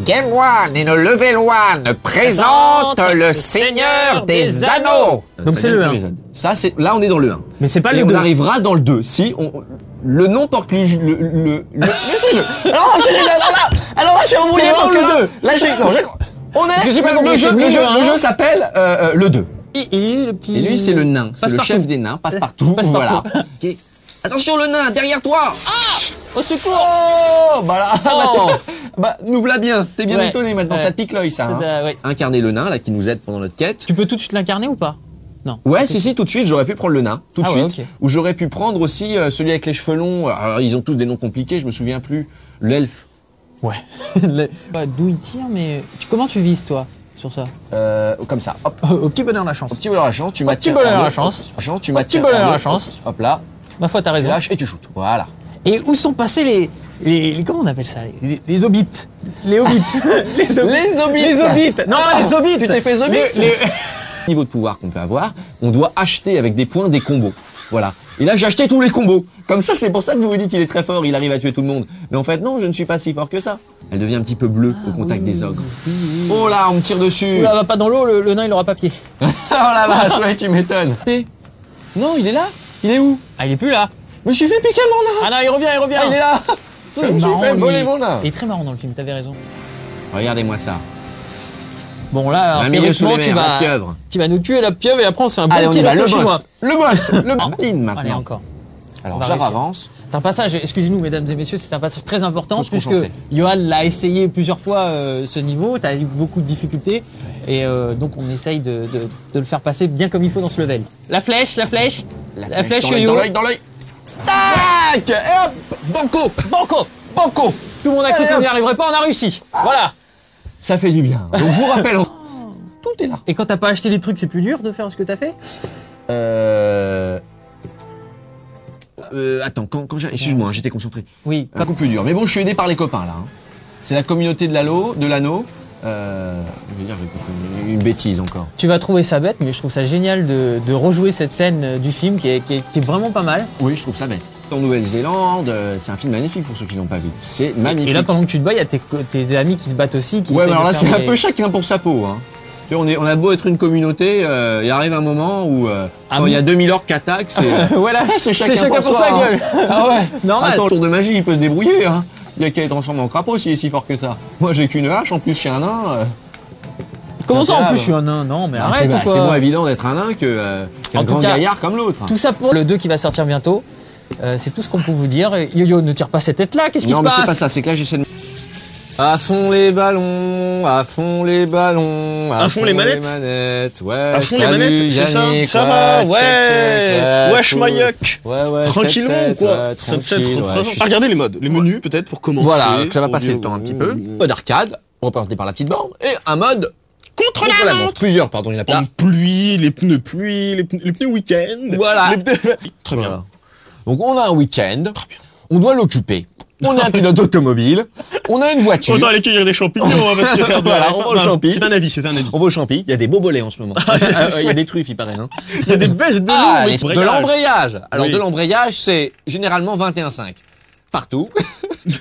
Game One et le Level One présentent le Seigneur des Anneaux. Donc c'est le 1. Ça, c'est là, on est dans le 1. Mais c'est pas Et le on 2. arrivera dans le 2. Si le nom porte plus le alors là, je suis embrouillé C'est parce vraiment que le 2. là, on Parce que est j'ai pas compris, c'est le jeu hein. s'appelle le 2. Et le petit... Et lui, c'est le nain. C'est le chef des nains. Passe-partout. Voilà. Ok. Attention, le nain, derrière toi. Au secours. Oh, bah là, Oh. bah, nous voilà bien. T'es bien Ouais. étonné maintenant. Ouais. Ça te pique l'œil, ça. Hein. Ouais. Incarner le nain, là, qui nous aide pendant notre quête. Tu peux tout de suite l'incarner ou pas? Non. Ouais, si, tout de suite, j'aurais pu prendre le nain, tout de Ah ouais, suite. ok. Ou j'aurais pu prendre aussi celui avec les cheveux longs. Alors, ils ont tous des noms compliqués, je me souviens plus. L'elfe. Ouais. D'où il tire, mais comment tu vises toi sur ça? Comme ça. Hop. Au petit bonheur la chance. Au petit bonheur à la chance, tu m'attires. bonheur à la par chance. deux. Tu Au m'attires. petit bonheur par à la deux. chance. Hop là. Ma foi, t'as Tu raison. lâches et tu shootes. Voilà. Et où sont passés les comment on appelle ça? Les hobbits. Les hobbits. Les hobbits. Les hobbits. Les hobbits. Non, pas les hobbits. Tu t'es fait zombie. Les- Niveau de pouvoir qu'on peut avoir, on doit acheter avec des points des combos. Voilà. Et là, j'ai acheté tous les combos. Comme ça, c'est pour ça que vous vous dites qu'il est très fort, il arrive à tuer tout le monde. Mais en fait, non, je ne suis pas si fort que ça. Elle devient un petit peu bleue au contact des ogres. Oh là, on me tire dessus. Oula, va pas dans l'eau, le nain il aura pas pied. Oh la vache, ouais, tu m'étonnes. Non, il est là. Il est où? Ah, il est plus là. Je me suis fait piquer mon nain. Ah non, il revient. Ah, il est là. Ça, Je il est me suis marrant, fait lui. voler mon nain. Il est très marrant dans le film, t'avais raison. Regardez-moi ça. Bon là, Un milieu sous théoriquement, les mers, la pieuvre. tu vas nous tuer la pieuvre et après on se fait un bon Allez, on petit y va, resto le chinois. boss. Le boss. Le Ah. maline Allez, maintenant. encore. On Alors, va réussir. j'avance. C'est un passage, excusez-nous mesdames et messieurs, c'est un passage très important Faut se puisque concentrer. Johan l'a essayé plusieurs fois ce niveau, t'as eu beaucoup de difficultés et donc on essaye de le faire passer bien comme il faut dans ce level. La flèche, la flèche Dans yo-yo. l'œil, dans l'œil. Tac. Et hop. Banco. Banco. Banco. Tout le monde a cru qu'on n'y arriverait pas, on a réussi. Voilà. Ça fait du bien. Donc, je vous rappelle. Tout est là. Et quand t'as pas acheté les trucs, c'est plus dur de faire ce que t'as fait? Attends, quand j'ai... Excuse-moi, j'étais concentré. Oui. Un coup plus dur. Mais bon, je suis aidé par les copains, là. Hein. C'est la communauté de l'anneau. Je veux dire, j'ai fait une bêtise encore. Tu vas trouver ça bête, mais je trouve ça génial de rejouer cette scène du film qui est vraiment pas mal. Oui, je trouve ça bête. En Nouvelle-Zélande, c'est un film magnifique pour ceux qui l'ont pas vu. C'est magnifique. Et là, pendant que tu te bats, il y a tes amis qui se battent aussi. Qui Ouais, essayent mais alors de là, faire c'est un des- peu chacun pour sa peau. Hein. Tu vois, on a beau être une communauté, il arrive un moment où quand il y a 2000 orques qui attaquent, c'est Voilà, c'est chacun, pour soi, sa hein. gueule. Ah ouais. Normal. Attends, le tour de magie, il peut se débrouiller. Hein. Il y a qu'à être transformé en crapaud s'il est si fort que ça. Moi, j'ai qu'une hache, en plus, je suis un nain. Comment ça, en grave. plus, je suis un nain? Non, mais arrête, c'est ou quoi? c'est moins évident d'être un nain qu'un En tout grand cas, gaillard comme l'autre. Tout ça pour le 2 qui va sortir bientôt. C'est tout ce qu'on peut vous dire. Yo-yo, ne tire pas cette tête-là, qu'est-ce qui se Non, mais passe? c'est pas ça, c'est que là, j'essaie de... À fond les ballons, à fond les ballons, À fond les manettes. Ouais, À fond les salut, manettes, c'est ça? Yannick, Ça va, check, ouais. check, Wesh, cool. Mayoc. Ouais, Tranquillement ou quoi? Ça te fait tranquille, trop ouais, je suis- Regardez les modes, les menus peut-être pour commencer. Voilà, que ça va Pour passer dire- le temps un petit peu. Mode arcade, représenté par la petite borne, et un mode Contre contre la la montre. Plusieurs, pardon, il y en a plein. En pluie, les pneus week-end. Voilà. Les pneus... Très bien. Voilà. Donc on a un week-end, on doit l'occuper. On est un pilote automobile, on a une voiture. Autant aller cueillir des champignons, hein, parce que faire de Voilà, la- on va au champi. C'est un avis, c'est un avis. On va au champi, il y a des bobolets en ce moment. Il y a des truffes, il paraît. Hein. Il y a des baisses de l'eau, Ah, mais de l'embrayage. Alors Oui. de l'embrayage, c'est généralement 21,5. Partout,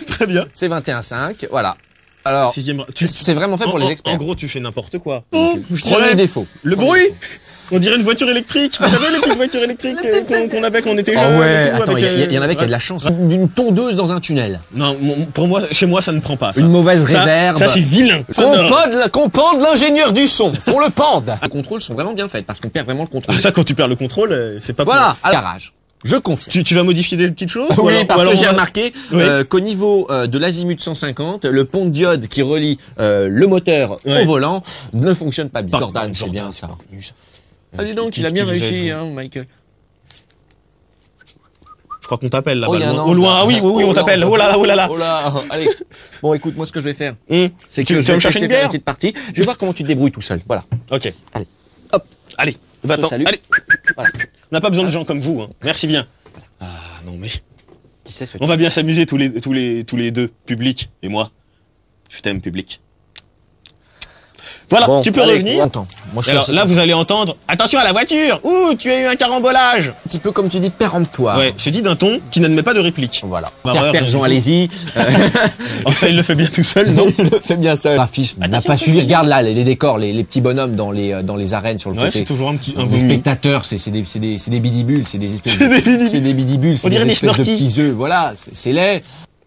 Très bien. c'est 21,5. Voilà. Alors, Sixième... c'est vraiment fait pour les experts. En gros, tu fais n'importe quoi. Je Premier dirais, défaut. le bruit. On dirait une voiture électrique. Vous savez, les petites voitures électriques qu'on avait quand on était Ah jeunes. ouais, et tout, attends, avec, il y en avait qui a de la chance. D'une tondeuse dans un tunnel. Non, pour moi, chez moi, ça ne prend pas. Ça. Une mauvaise Ça- réverb. Ça, c'est vilain. Qu'on pende l'ingénieur du son. Qu'on le pende. Les contrôles sont vraiment bien faits parce qu'on perd vraiment le contrôle. Ah, ça, quand tu perds le contrôle, c'est pas Voilà, à la garage. Je confirme. Tu vas modifier des petites choses ou Oui, alors- parce ou alors que j'ai on va- remarqué Oui. qu'au niveau de l'azimut 150, le pont de diode qui relie le moteur Ouais. au volant ne fonctionne pas bien. Pas- Jordan, c'est bien ça. pas connu, ça. Ah, dis donc, Qui- il a bien qui vous réussi, aide, hein, Michael. Je crois qu'on t'appelle là-bas. Oh, il y a un loin. ange, Au loin. là. Ah oui, on non, t'appelle. Oh là là, oh là là. Oh là, allez. Bon, écoute, moi, ce que je vais faire, c'est Tu que vas je vais me chercher te une faire bière petite partie. Je vais voir comment tu te débrouilles tout seul. Voilà. Ok. Allez. Hop. Allez, va-t'en. Salut. Allez. Voilà. On n'a pas besoin de gens comme vous. Hein. Merci bien. Ah non mais. Qui sait ce On va bien s'amuser tous les deux, public et moi. Je t'aime, public. Voilà, Bon, tu peux allez, revenir. Attends, moi je suis Alors assez- là, vous allez entendre « Attention à la voiture !»« Ouh, tu as eu un carambolage un petit peu comme tu dis péremptoire. Ouais, c'est dit d'un ton qui n'admet pas de réplique. Voilà. Bah, Faire ouais, perdre, du coup. allez-y. Oh, ça, il le fait bien tout seul, non Il le fait bien seul. Le graphisme n'a Attention, pas petit. suivi. Regarde là, les décors, les petits bonhommes dans les arènes sur le Ouais, côté. c'est toujours un Les vomi. spectateurs, c'est des bidibules, c'est des espèces de, c'est des bidibules, c'est On dirait des des espèces de Snorky. petits œufs. Voilà, c'est laid.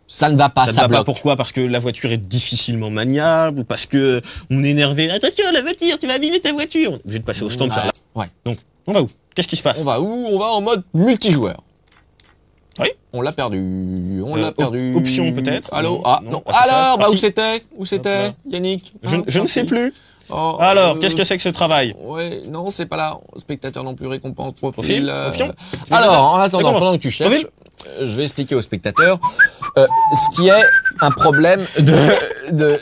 Ça ne va pas, Ça ça ne va pas. bloque. Pourquoi? Parce que la voiture est difficilement maniable, ou parce que on est énervé. Attention, la voiture, tu vas abîmer ta voiture. On est obligé de passer au stand. Ah, Ça. ouais. Donc, on va où? Qu'est-ce qui se passe? On va où? On va en mode multijoueur. Oui. On l'a perdu. On l'a perdu. Option peut-être. Allô? Non, Ah non, non. pas ça, Alors, bah où parti. c'était? Où c'était? Hop Yannick? Je ne sais plus. Oh, Alors, qu'est-ce que c'est que ce travail? Ouais, non, c'est pas là. Spectateur non plus, récompense, profil. Profil, option. Alors, en attendant, Recommence. pendant que tu cherches, Profil. je vais expliquer aux spectateurs ce qui est un problème de...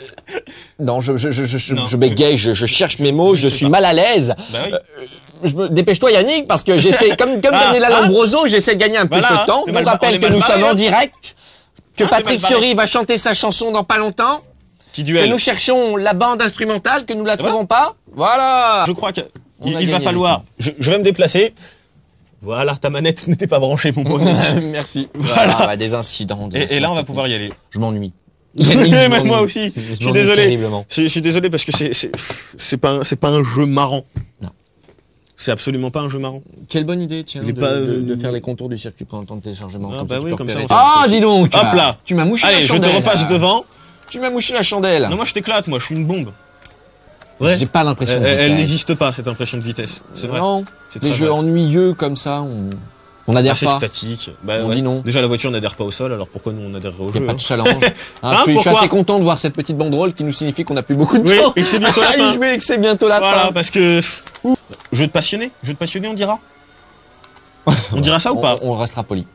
Non, Non, je bégaye, je cherche mes mots, je sais suis pas. mal à l'aise. Bah oui. Dépêche-toi Yannick, parce que j'essaie, comme Daniela Lombroso, j'essaie de gagner un Voilà, peu de temps. on est On mal- on rappelle est que mal nous barré, sommes en hein. direct, que Ah, Patrick t'es mal barré. Fiori va chanter sa chanson dans pas longtemps, Petit que duel. nous cherchons la bande instrumentale, que nous la voilà. trouvons pas. Voilà. Je crois que On a il va gagné falloir. du Je vais me déplacer. Voilà, ta manette n'était pas branchée, mon bon. Merci. Voilà, bah, des incidents. Et là, on va pouvoir y aller. Je m'ennuie. Même moi aussi. Je suis désolé. Terriblement. Je suis désolé parce que c'est pas un jeu marrant. Non. C'est absolument pas un jeu marrant. Quelle bonne idée, tiens, Il est de, pas, de faire les contours du circuit pendant le temps de téléchargement. Ah, comme bah ça, tu oui, peux comme ça, repérer. on Ah, dis donc. Hop là. Tu m'as mouché Allez, la je chandelle. te repasse devant. Tu m'as mouché la chandelle. Non, moi je t'éclate, moi je suis une bombe. Ouais. J'ai pas l'impression de Elle vitesse. n'existe pas cette impression de vitesse. C'est vrai. Non. C'est Les très jeux vrai. ennuyeux comme ça, on n'adhère Assez pas. statique. Bah, On ouais. dit non. Déjà la voiture n'adhère pas au sol, alors pourquoi nous on adhérerait au Il n'y jeu a pas hein de challenge. Hein, je suis pourquoi assez content de voir cette petite banderole qui nous signifie qu'on n'a plus beaucoup de Oui, temps. et que c'est bientôt la Ah, fin. je vais que c'est bientôt la Voilà, fin. parce que jeu de passionné, on dira. On dira ça ou pas On restera poli.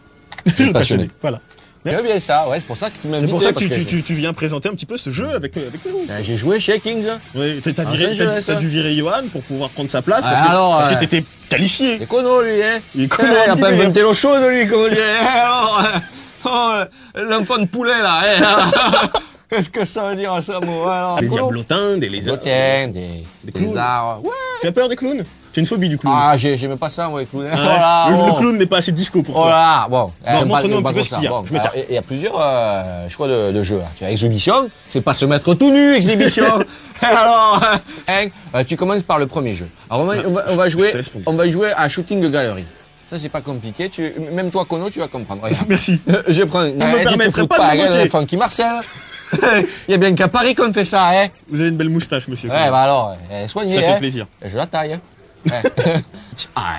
Jeu de passionné. Voilà. C'est bien ça, ouais, c'est pour ça que tu m'as C'est invité. pour ça que parce tu viens présenter un petit peu ce jeu avec nous. J'ai joué chez Kings. Oui, t'as Ah, c'est jeu, t'as ça. dû virer Johan pour pouvoir prendre sa place Ah, parce que, alors, parce que ouais. t'étais qualifié. Il est cono, lui, hein. Il est cono, Il a un petit pas délire. inventé l'eau chaude, lui, comment dire. Alors, l'enfant de poulet, là. Qu'est-ce que ça veut dire, ça, mot? Alors, Des cono. diablotins, des lézards. Des clowns. lézards. Ouais. Tu as peur des clowns? Tu as une phobie du clown. Ah, j'aime pas ça, moi, les clowns. Ah ouais. Voilà, le bon. clown n'est pas assez disco pour Oh toi. là, bon. montre-nous un pas petit peu trop ce ça. qu'il y a. Bon, Je m'écarte. alors, il y a plusieurs choix de jeux. Là. Tu as Exhibition, c'est pas se mettre tout nu, Exhibition. Alors, tu commences par le premier jeu. Alors, on va jouer, Je te laisse prendre. on va jouer à Shooting Gallery. Ça, c'est pas compliqué. Même toi, Kono, tu vas comprendre. Regarde. Merci. Je prends. me permettrez pas de me regarde, moquer. Funky Marcel. Il y a bien qu'à Paris qu'on fait ça, hein. Vous avez une belle moustache, monsieur. Ouais, bah alors, soignez. Ça fait hein. plaisir. Je la taille. Hein. Ouais.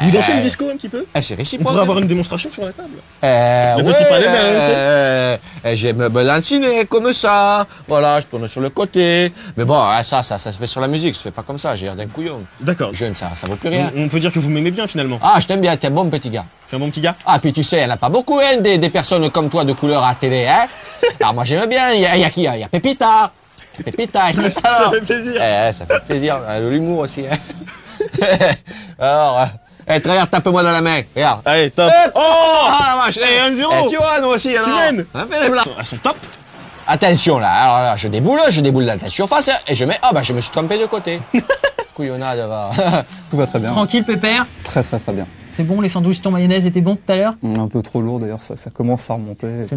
Vous dansez le disco un petit peu? C'est On réciproque. pourrait avoir une démonstration sur la table. Le petit palais j'aime me balanciner comme ça. Voilà, je tourne sur le côté. Mais bon, ça se fait sur la musique, ça se fait pas comme ça. J'ai l'air d'un couillon. D'accord. Jeune, ça vaut plus rien. On peut dire que vous m'aimez bien finalement. Ah, je t'aime bien, t'es un bon petit gars. Je suis un bon petit gars. Ah, puis tu sais, il n'y en a pas beaucoup, hein, des personnes comme toi de couleur à la télé, hein. Alors moi, j'aime bien. Il y a qui? Il y a Pépita. Pépita. Ça fait plaisir. Ça fait plaisir. De l'humour aussi, hein. Alors, regarde, tape-moi dans la main. Regarde. Allez, top. Oh, la vache. Eh, 1-0. Tu vois, nous aussi, alors. mènes. On a fait les blagues. Elles sont top. Attention, là. Alors là, je déboule dans ta surface et je mets... Ah, bah, je me suis trompé de côté. Couillonnade, va. Tout va très bien. Tranquille, pépère. Très très très bien. C'est bon, les sandwichs ton mayonnaise étaient bons tout à l'heure? Un peu trop lourd d'ailleurs, ça commence à remonter. C'est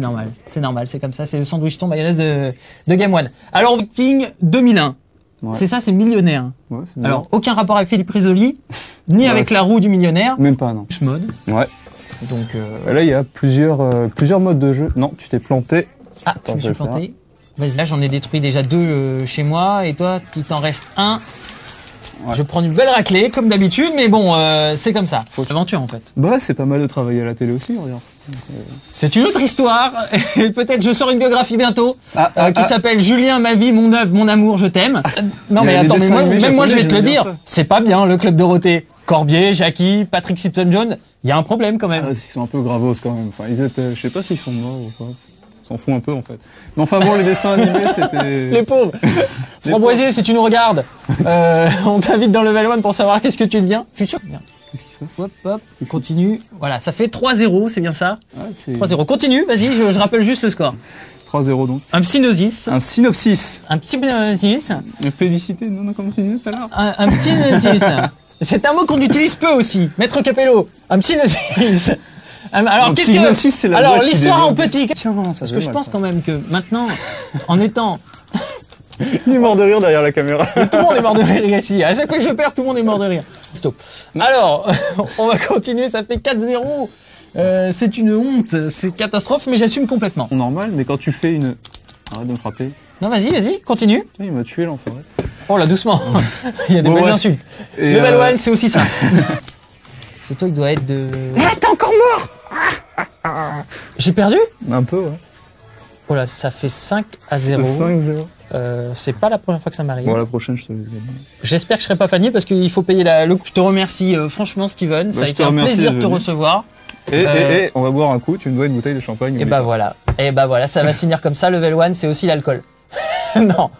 normal, c'est comme ça, c'est le sandwich ton mayonnaise de Game One. Alors, Viking 2001. Ouais. C'est ça, c'est millionnaire. Ouais, c'est bien. Alors, aucun rapport avec Philippe Risoli, ni Ouais, avec c'est- la roue du millionnaire. Même pas, non. Mode. Ouais. Donc, Là, il y a plusieurs modes de jeu. Non, tu t'es planté. ah, Attends, tu me je suis vais le planté. Vas-y, là, j'en ai détruit déjà 2 chez moi, et toi, il t'en reste 1. Ouais. Je prends une belle raclée, comme d'habitude, mais bon, c'est comme ça. Faut aventure, en fait. Bah, c'est pas mal de travailler à la télé aussi, regarde. C'est une autre histoire. Et peut-être je sors une biographie bientôt qui ah. s'appelle Julien, ma vie, mon œuvre, mon amour, je t'aime. Non Il y mais a les attends, mais dessins moi, animés même moi je japonais, vais te le j'aime bien dire. ça. C'est pas bien le club Dorothée. Corbier, Jackie, Patrick Simpson-Jones, il y a un problème quand même. Ah, ils sont un peu gravos quand même. Enfin, ils étaient, je sais pas s'ils sont morts ou pas. On s'en fout un peu en fait. Mais enfin bon, les dessins animés, c'était. Les pauvres. Framboisier, si tu nous regardes, on t'invite dans Level 1 pour savoir qu'est-ce que tu deviens. Je suis sûr. Bien. Qu'est-ce qui se passe? Hop, hop, continue. Voilà, ça fait 3-0, c'est bien ça. Ah, c'est 3-0. Continue, vas-y, je rappelle juste le score. 3-0 donc. Un psynosis. Un synopsis. Un psynosis. Une plébiscité, non, comme tu disais tout à l'heure. Un psynosis. C'est un mot qu'on utilise peu aussi. Maître Capello. Un psynosis. Alors, Un qu'est-ce psynosis, c'est que... la Alors, boîte qui l'histoire en développe. petit. Tiens, ça Parce que je pense quand même que maintenant, en étant... Il est mort de rire derrière la caméra. Tout le monde est mort de rire ici. À chaque fois que je perds, tout le monde est mort de rire. Stop. Alors, on va continuer. Ça fait 4-0. C'est une honte. C'est catastrophe, mais j'assume complètement. Normal, mais quand tu fais une... Arrête de me frapper. Non, vas-y, continue. Il m'a tué l'enfoiré. Oh là, doucement. Il y a des Bon, belles bref. insultes. Et, Level 1, c'est aussi ça. Parce que toi, il doit être de... Ah, t'es encore mort! J'ai perdu? Un peu, ouais. Oh là, ça fait 5-0. 5-0. C'est pas la première fois que ça m'arrive. Bon, la prochaine, je te laisse gagner. J'espère que je serai pas Fanny parce qu'il faut payer le coup. Je te remercie franchement, Steven. Ça a je été te un remercie plaisir de d'être te venu. recevoir. Et on va boire un coup, tu me dois une bouteille de champagne. Et bah voilà, ça va se finir comme ça. Level 1, c'est aussi l'alcool. Non.